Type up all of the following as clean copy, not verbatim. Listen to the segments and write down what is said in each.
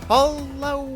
Hello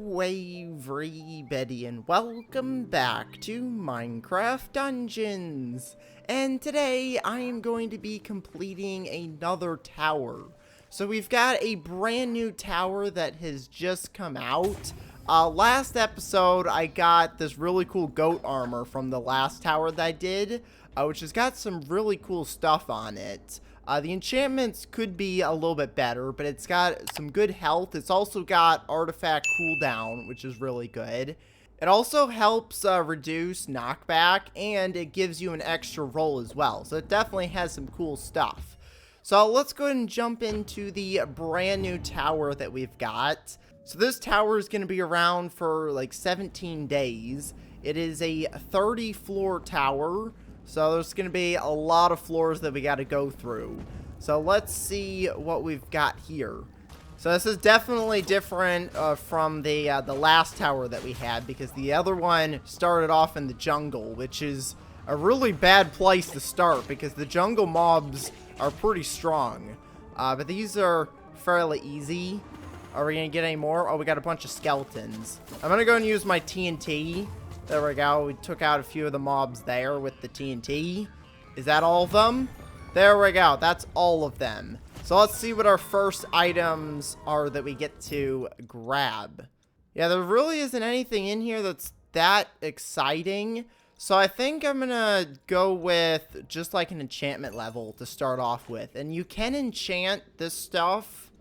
everybody and welcome back to Minecraft Dungeons. And today I am going to be completing another tower. So we've got a brand new tower that has just come out. Last episode I got this really cool goat armor from the last tower that I did, which has got some really cool stuff on it. The enchantments could be a little bit better, but it's got some good health. It's also got artifact cooldown, which is really good. It also helps reduce knockback, and it gives you an extra roll as well. So it definitely has some cool stuff. So let's go ahead and jump into the brand new tower that we've got. So this tower is going to be around for like 17 days. It is a 30 floor tower. So there's going to be a lot of floors that we got to go through. So let's see what we've got here. So this is definitely different from the last tower that we had, because the other one started off in the jungle, which is a really bad place to start because the jungle mobs are pretty strong. But these are fairly easy. Are we going to get any more? Oh, we got a bunch of skeletons. I'm going to go and use my TNT. There we go. We took out a few of the mobs there with the TNT. Is that all of them? There we go. That's all of them. So let's see what our first items are that we get to grab. Yeah, there really isn't anything in here that's that exciting. So I think I'm going to go with just like an enchantment level to start off with. And you can enchant this stuff.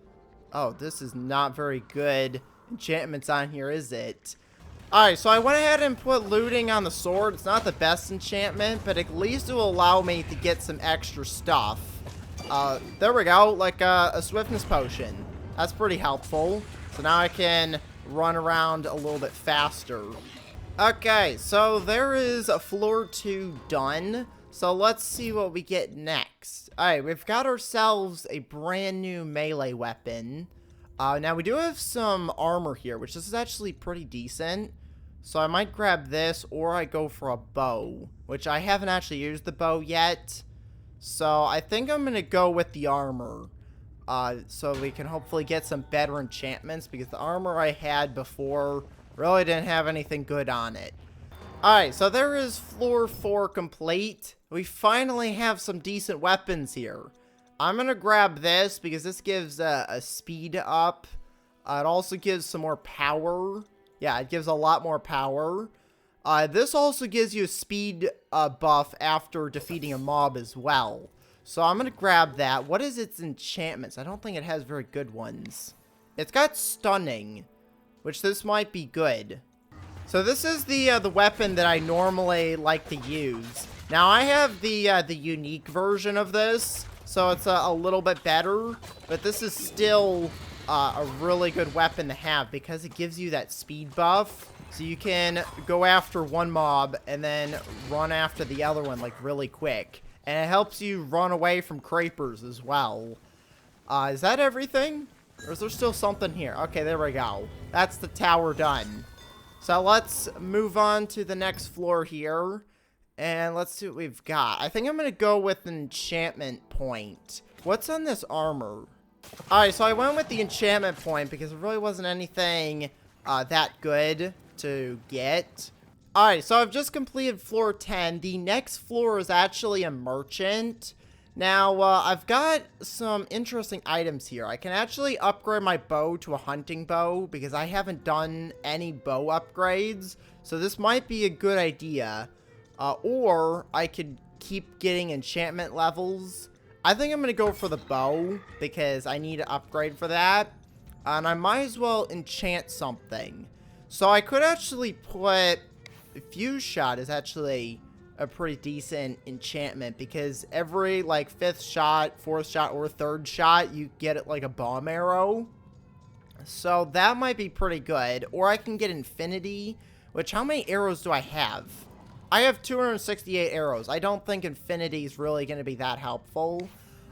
Oh, this is not very good enchantments on here, is it? Alright, so I went ahead and put looting on the sword. It's not the best enchantment, but at least it will allow me to get some extra stuff. There we go, like a swiftness potion. That's pretty helpful. So now I can run around a little bit faster. Okay, so there is a floor 2 done. So let's see what we get next. Alright, we've got ourselves a brand new melee weapon. Now we do have some armor here, which is actually pretty decent. So I might grab this, or I go for a bow, which I haven't actually used the bow yet. So I think I'm going to go with the armor. So we can hopefully get some better enchantments, because the armor I had before really didn't have anything good on it. Alright, so there is floor 4 complete. We finally have some decent weapons here. I'm going to grab this because this gives a speed up. It also gives some more power. Yeah, it gives a lot more power. This also gives you a speed buff after defeating a mob as well. So I'm going to grab that. What is its enchantments? I don't think it has very good ones. It's got stunning, which this might be good. So this is the weapon that I normally like to use. Now I have the unique version of this. So it's a little bit better, but this is still a really good weapon to have because it gives you that speed buff. So you can go after one mob and then run after the other one like really quick. And it helps you run away from creepers as well. Is that everything? Or is there still something here? Okay, there we go. That's the tower done. So let's move on to the next floor here. And let's see what we've got. I think I'm going to go with an enchantment point. What's on this armor? Alright, so I went with the enchantment point because there really wasn't anything that good to get. Alright, so I've just completed floor 10. The next floor is actually a merchant. Now, I've got some interesting items here. I can actually upgrade my bow to a hunting bow because I haven't done any bow upgrades. So this might be a good idea. Or I could keep getting enchantment levels. I think I'm going to go for the bow because I need to upgrade for that. And I might as well enchant something. So I could actually put... Fuse shot is actually a pretty decent enchantment because every like 5th shot, 4th shot, or 3rd shot, you get it like a bomb arrow. So that might be pretty good. Or I can get infinity, which how many arrows do I have? I have 268 arrows. I don't think infinity is really going to be that helpful.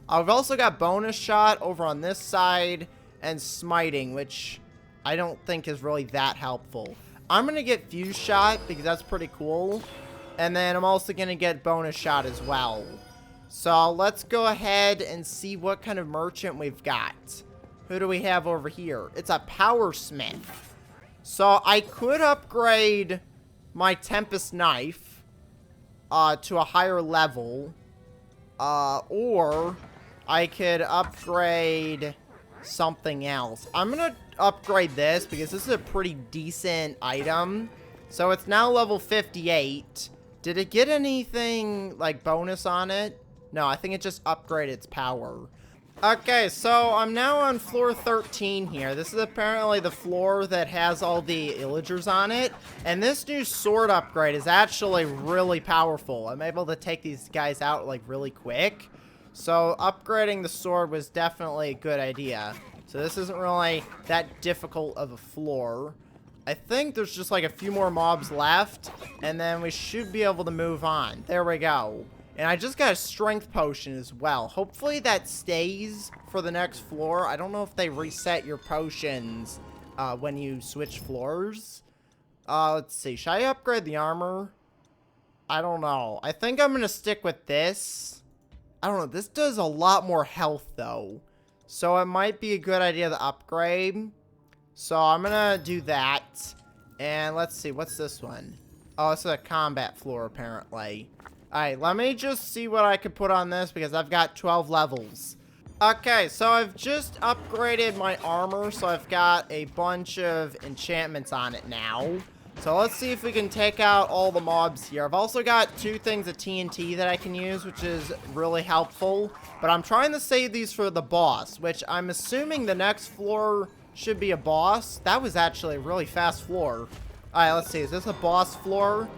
I've also got bonus shot over on this side and smiting, which I don't think is really that helpful. I'm going to get fuse shot because that's pretty cool. And then I'm also going to get bonus shot as well. So let's go ahead and see what kind of merchant we've got. Who do we have over here? It's a power smith. So I could upgrade my Tempest knife to a higher level. Or I could upgrade something else. I'm gonna upgrade this because this is a pretty decent item. So it's now level 58. Did it get anything like bonus on it? No, I think it just upgraded its power. Okay, so I'm now on floor 13 here. This is apparently the floor that has all the illagers on it. And this new sword upgrade is actually really powerful. I'm able to take these guys out like really quick. So upgrading the sword was definitely a good idea. So this isn't really that difficult of a floor. I think there's just like a few more mobs left. And then we should be able to move on. There we go. And I just got a strength potion as well. Hopefully that stays for the next floor. I don't know if they reset your potions when you switch floors. Let's see. Should I upgrade the armor? I don't know. I think I'm going to stick with this. I don't know. This does a lot more health, though. So it might be a good idea to upgrade. So I'm going to do that. And let's see. What's this one? Oh, it's a combat floor, apparently. Alright, let me just see what I could put on this because I've got 12 levels. Okay, so I've just upgraded my armor, so I've got a bunch of enchantments on it now. So let's see if we can take out all the mobs here. I've also got 2 things of TNT that I can use, which is really helpful. But I'm trying to save these for the boss, which I'm assuming the next floor should be a boss. That was actually a really fast floor. Alright, let's see. Is this a boss floor?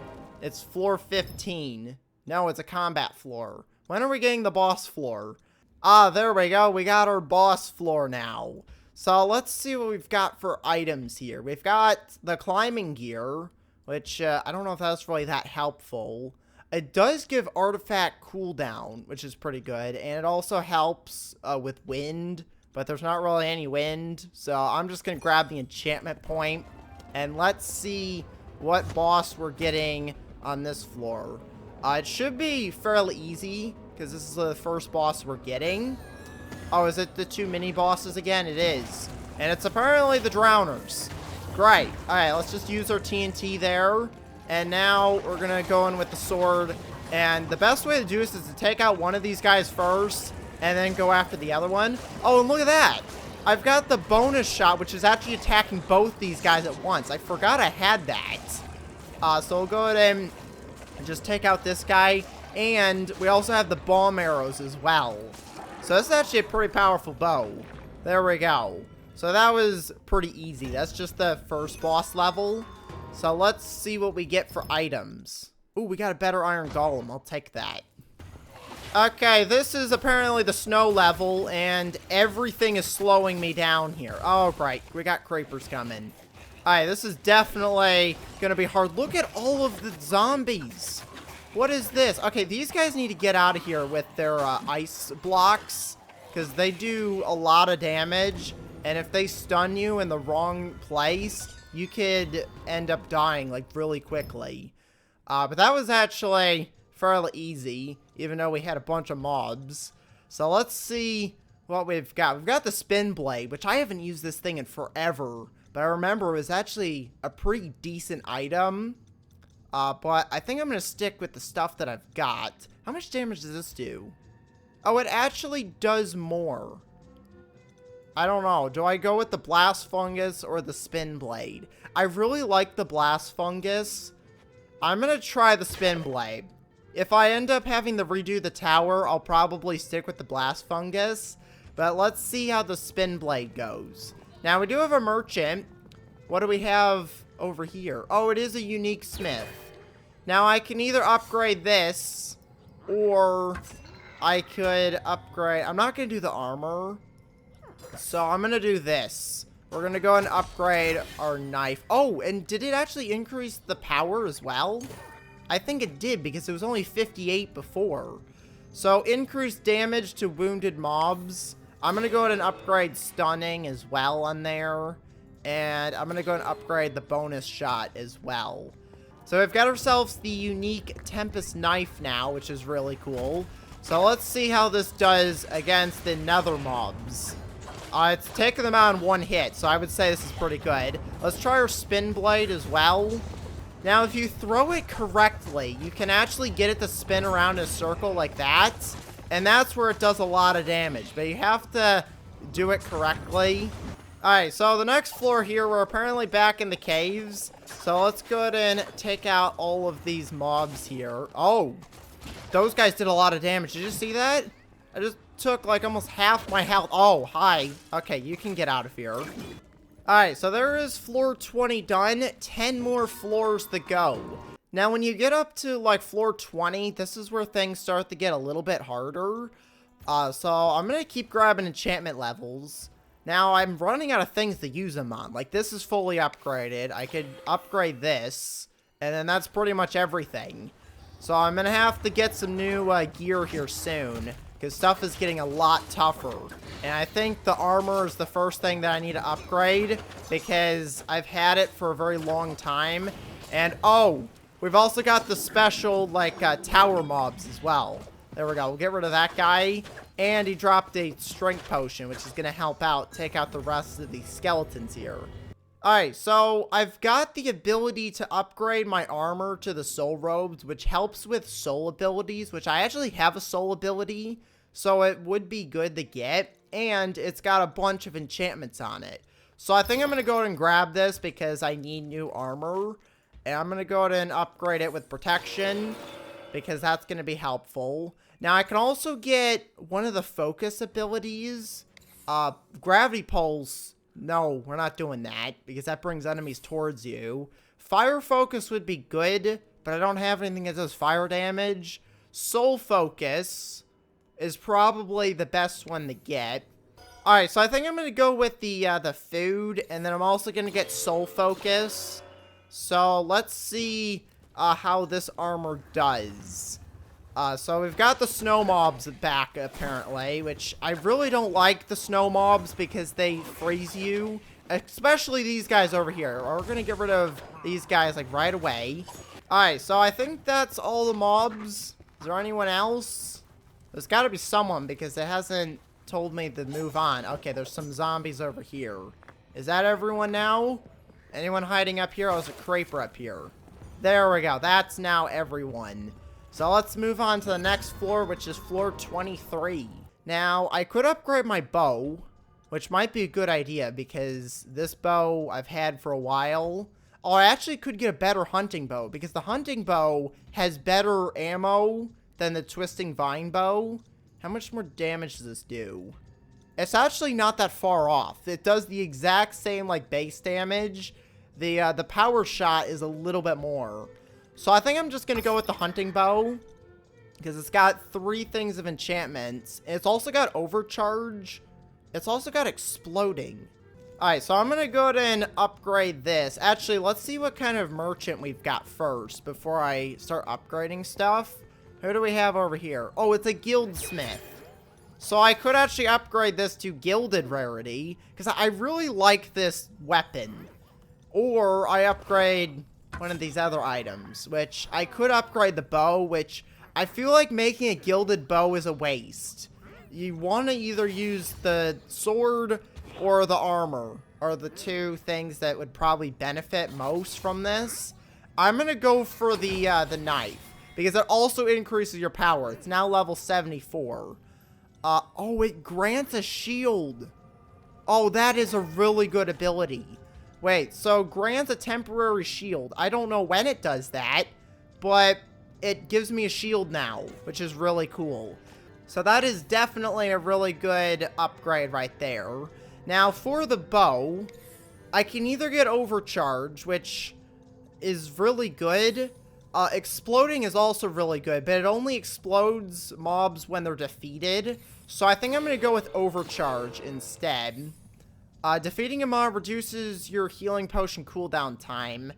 It's floor 15. No, it's a combat floor. When are we getting the boss floor? Ah, there we go. We got our boss floor now. So let's see what we've got for items here. We've got the climbing gear, which I don't know if that's really that helpful. It does give artifact cooldown, which is pretty good. And it also helps with wind, but there's not really any wind. So I'm just going to grab the enchantment point. And let's see what boss we're getting on this floor. It should be fairly easy, because this is the first boss we're getting. Oh, is it the 2 mini bosses again? It is. And it's apparently the drowners. Great. Alright, let's just use our TNT there. And now we're going to go in with the sword. And the best way to do this is to take out one of these guys first, and then go after the other one. Oh, and look at that. I've got the bonus shot, which is actually attacking both these guys at once. I forgot I had that. So we'll go ahead and just take out this guy. And we also have the bomb arrows as well. So this is actually a pretty powerful bow. There we go. So that was pretty easy. That's just the first boss level. So let's see what we get for items. Ooh, we got a better iron golem. I'll take that. Okay, this is apparently the snow level, and everything is slowing me down here. Oh, right. We got creepers coming. Alright, this is definitely gonna be hard. Look at all of the zombies. What is this? Okay, these guys need to get out of here with their ice blocks, because they do a lot of damage, and if they stun you in the wrong place, you could end up dying, like, really quickly. But that was actually fairly easy, even though we had a bunch of mobs. So let's see what we've got. We've got the spin blade, which I haven't used this thing in forever. But I remember it was actually a pretty decent item. But I think I'm going to stick with the stuff that I've got. How much damage does this do? Oh, it actually does more. I don't know. Do I go with the blast fungus or the spin blade? I really like the blast fungus. I'm going to try the spin blade. If I end up having to redo the tower, I'll probably stick with the blast fungus. But let's see how the spin blade goes. Now, we do have a merchant. What do we have over here? Oh, it is a unique smith. Now, I can either upgrade this, or I could upgrade... I'm not going to do the armor, so I'm going to do this. We're going to go and upgrade our knife. Oh, and did it actually increase the power as well? I think it did, because it was only 58 before. So, increased damage to wounded mobs. I'm going to go ahead and upgrade stunning as well on there. And I'm going to go and upgrade the bonus shot as well. So we've got ourselves the unique Tempest knife now, which is really cool. So let's see how this does against the nether mobs. It's taking them out in one hit, so I would say this is pretty good. Let's try our spin blade as well. Now, if you throw it correctly, you can actually get it to spin around in a circle like that. And that's where it does a lot of damage. But you have to do it correctly. Alright, so the next floor here, we're apparently back in the caves. So let's go ahead and take out all of these mobs here. Oh, those guys did a lot of damage. Did you see that? I just took like almost half my health. Oh, hi. Okay, you can get out of here. Alright, so there is floor 20 done. 10 more floors to go. Now, when you get up to like floor 20, this is where things start to get a little bit harder. So I'm going to keep grabbing enchantment levels. Now, I'm running out of things to use them on. Like, this is fully upgraded. I could upgrade this, and then that's pretty much everything. So I'm going to have to get some new gear here soon, because stuff is getting a lot tougher. And I think the armor is the first thing that I need to upgrade, because I've had it for a very long time. And, oh, we've also got the special, like, tower mobs as well. There we go. We'll get rid of that guy. And he dropped a strength potion, which is going to help out, take out the rest of the skeletons here. Alright, so I've got the ability to upgrade my armor to the soul robes, which helps with soul abilities, which I actually have a soul ability, so it would be good to get. And it's got a bunch of enchantments on it. So I think I'm going to go ahead and grab this because I need new armor. And I'm going to go ahead and upgrade it with protection, because that's going to be helpful. Now, I can also get one of the focus abilities. Gravity pulse. No, we're not doing that, because that brings enemies towards you. Fire focus would be good, but I don't have anything that does fire damage. Soul focus is probably the best one to get. Alright, so I think I'm going to go with the food, and then I'm also going to get soul focus. So, let's see how this armor does. So we've got the snow mobs back, apparently, which I really don't like the snow mobs because they freeze you. Especially these guys over here. We're going to get rid of these guys, like, right away. Alright, so I think that's all the mobs. Is there anyone else? There's got to be someone because it hasn't told me to move on. Okay, there's some zombies over here. Is that everyone now? Anyone hiding up here? Oh, there's a creeper up here. There we go. That's now everyone. So let's move on to the next floor, which is floor 23. Now, I could upgrade my bow, which might be a good idea because this bow I've had for a while. Oh, I actually could get a better hunting bow because the hunting bow has better ammo than the twisting vine bow. How much more damage does this do? It's actually not that far off. It does the exact same, like, base damage. The power shot is a little bit more. So I think I'm just going to go with the hunting bow, because it's got 3 things of enchantments. It's also got overcharge. It's also got exploding. Alright, so I'm going to go ahead and upgrade this. Actually, let's see what kind of merchant we've got first before I start upgrading stuff. Who do we have over here? Oh, it's a guildsmith. So I could actually upgrade this to gilded rarity, because I really like this weapon. Or I upgrade one of these other items, which I could upgrade the bow, which I feel like making a gilded bow is a waste. You want to either use the sword or the armor, are the 2 things that would probably benefit most from this. I'm going to go for the knife, because it also increases your power. It's now level 74. Oh, it grants a shield. Oh, that is a really good ability. Wait, so grants a temporary shield. I don't know when it does that, but it gives me a shield now, which is really cool. So that is definitely a really good upgrade right there. Now, for the bow, I can either get overcharge, which is really good. Exploding is also really good, but it only explodes mobs when they're defeated. So I think I'm going to go with overcharge instead. Defeating a mob reduces your healing potion cooldown time.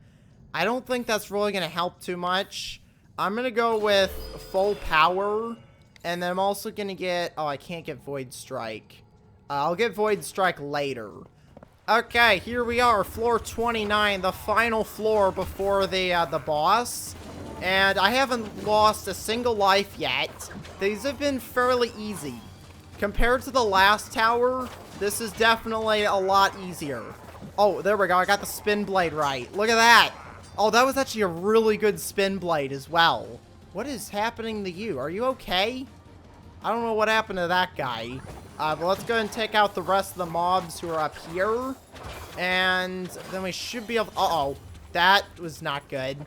I don't think that's really going to help too much. I'm going to go with full power. And then I'm also going to get... Oh, I can't get Void Strike. I'll get Void Strike later. Okay, here we are. Floor 29, the final floor before the boss. And I haven't lost a single life yet. These have been fairly easy. Compared to the last tower, This is definitely a lot easier. Oh, there we go. I got the spin blade right. Look at that. Oh, that was actually a really good spin blade as well. What is happening to you? Are you okay? I don't know what happened to that guy. But let's go and take out the rest of the mobs who are up here. And then we should be able... Uh-oh. That was not good.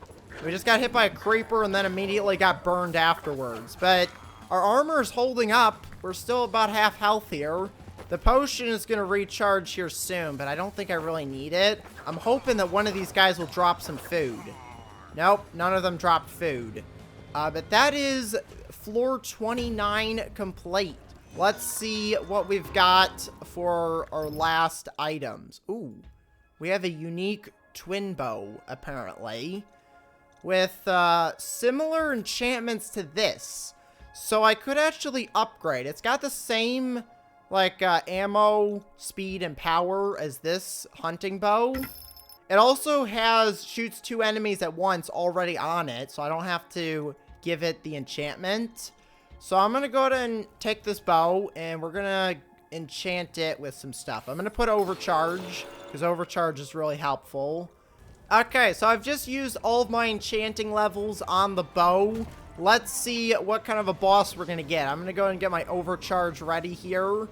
We just got hit by a creeper and then immediately got burned afterwards. But our armor is holding up. We're still about half health here. The potion is going to recharge here soon, but I don't think I really need it. I'm hoping that one of these guys will drop some food. Nope, none of them dropped food. But that is floor 29 complete. Let's see what we've got for our last items. Ooh, we have a unique twin bow, apparently, with similar enchantments to this. So I could actually upgrade. It's got the same, like, ammo, speed, and power as this hunting bow. It also shoots 2 enemies at once already on it, so I don't have to give it the enchantment. So I'm going to go ahead and take this bow, and we're going to enchant it with some stuff. I'm going to put overcharge, because overcharge is really helpful. Okay, so I've just used all of my enchanting levels on the bow. Let's see what kind of a boss we're going to get. I'm going to go and get my overcharge ready here.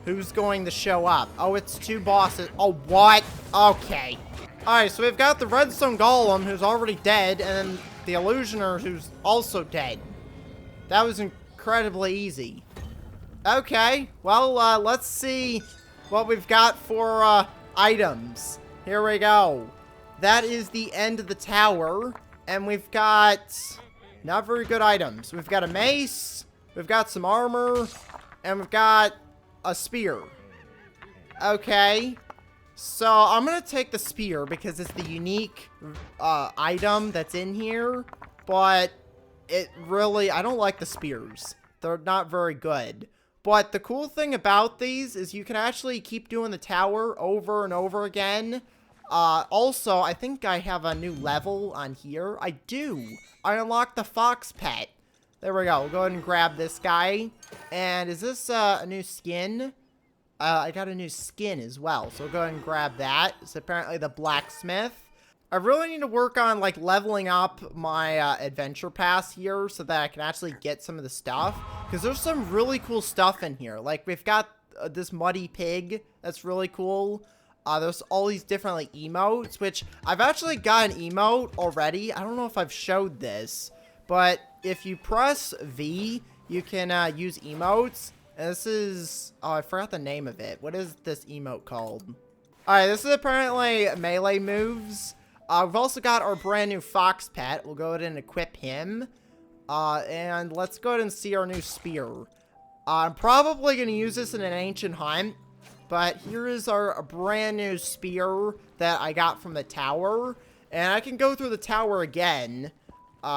Who's going to show up? Oh, it's 2 bosses. Oh, what? Okay. Alright, so we've got the redstone golem, who's already dead, and then the illusioner, who's also dead. That was incredibly easy. Okay, well, let's see what we've got for items. Here we go. That is the end of the tower, and we've got not very good items. We've got a mace, we've got some armor, and we've got a spear. Okay, so I'm gonna take the spear because it's the unique item that's in here, but I don't like the spears. They're not very good. But the cool thing about these is you can actually keep doing the tower over and over again. Also, I think I have a new level on here. I do. I unlocked the fox pet. There we go. We'll go ahead and grab this guy. And is this a new skin? I got a new skin as well. So we'll go ahead and grab that. It's apparently the blacksmith. I really need to work on, like, leveling up my adventure pass here so that I can actually get some of the stuff. Because there's some really cool stuff in here. Like, we've got this muddy pig. That's really cool. There's all these different, like, emotes, which I've actually got an emote already. I don't know if I've showed this, but if you press V, you can use emotes. And this is... Oh, I forgot the name of it. What is this emote called? Alright, this is apparently melee moves. We've also got our brand new fox pet. We'll go ahead and equip him. And let's go ahead and see our new spear. I'm probably going to use this in an ancient hunt. But here is our brand new spear that I got from the tower. And I can go through the tower again.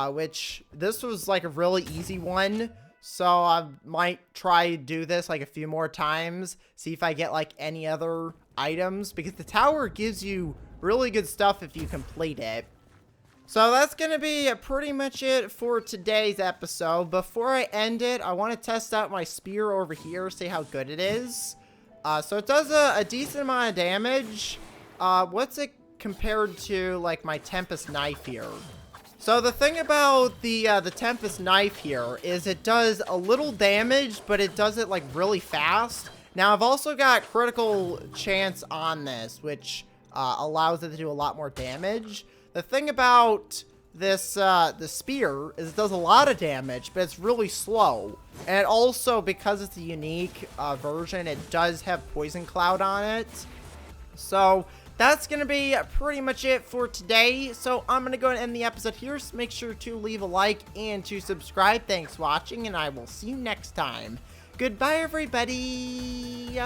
Which, this was like a really easy one. So I might try to do this like a few more times. See if I get like any other items. Because the tower gives you really good stuff if you complete it. So that's going to be pretty much it for today's episode. Before I end it, I want to test out my spear over here. See how good it is. So it does a decent amount of damage. What's it compared to, like, my Tempest knife here? So the thing about the Tempest knife here is it does a little damage, but it does it, like, really fast. Now, I've also got critical chance on this, which allows it to do a lot more damage. The thing about this the spear is it does a lot of damage, but it's really slow. And also, because it's a unique version, it does have Poison Cloud on it. So that's going to be pretty much it for today. So I'm going to go and end the episode here. So make sure to leave a like and to subscribe. Thanks for watching, and I will see you next time. Goodbye, everybody.